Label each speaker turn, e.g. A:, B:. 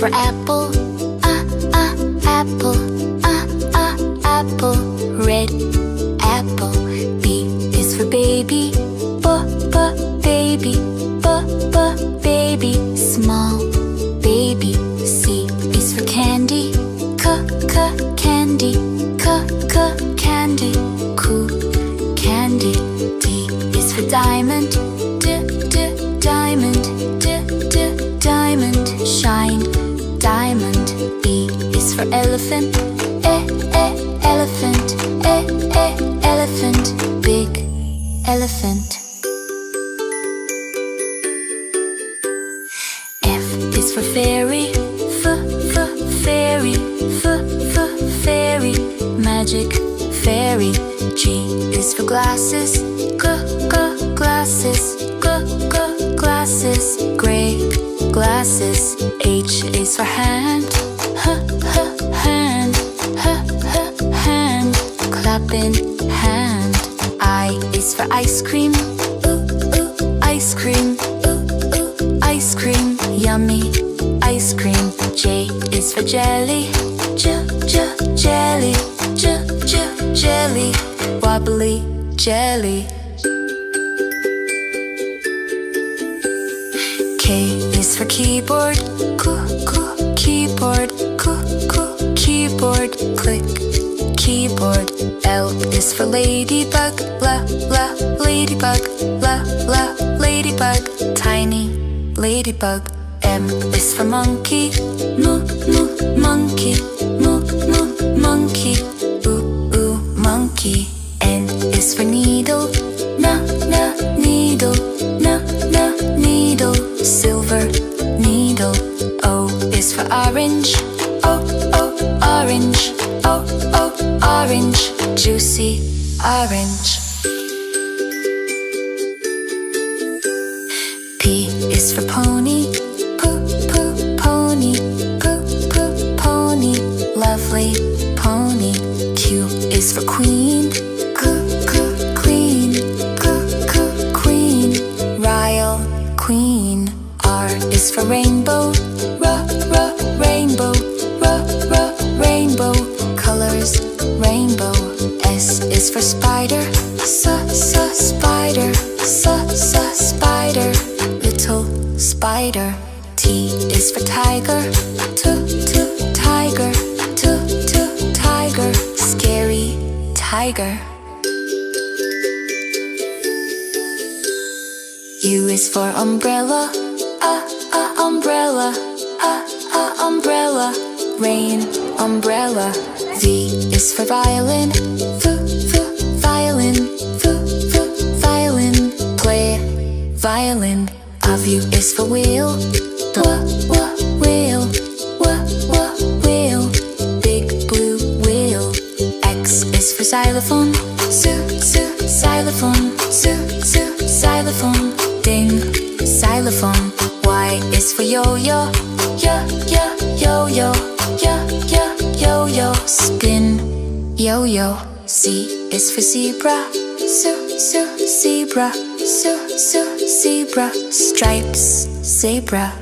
A: For apple, apple, apple. Red apple. B is for baby, baby, baby. Small baby. C is for candy, candy, candy. Cool candy. D is for diamond, diamond, diamond. Shine diamond. E is for elephant, elephant, elephant. Big elephant. F is for fairy, fairy, fairy. Magic fairy. G is for glasses, glasses, glasses. Gray glasses. H is for hand, hand, hand. Clapping hand. I is for ice cream, ice cream, ice cream. Yummy ice cream. J is for jelly, jelly, jelly. Wobbly jelly. K is for keyboard, keyboard, keyboard. Click keyboard. L is for ladybug, ladybug, ladybug. Tiny ladybug. M is for monkey, monkey, monkey. Monkey. N is for needle, needle, needle. Silver needle. O is for orange, orange, orange. Juicy orange. P is for pony, pony, pony. Lovely pony. Q is for queen, queen, queen. Royal queen. R is for rainbow, rainbow, rainbow. Colors rainbow. S is for spider, spider, spider. Little spider. T is for tiger, tiger, tiger. Scary tiger. U is for umbrella, umbrella, umbrella. Rain umbrella. V is for violin, violin, violin. Play violin. W is for wheel, wheel, wheel. Big blue wheel. X is for xylophone, xylophone, xylophone. Ding xylophone. Y is for yo-yo, yo-yo, yo-yo. Spin yo-yo. Z is for zebra, zebra, zebra. Stripes zebra.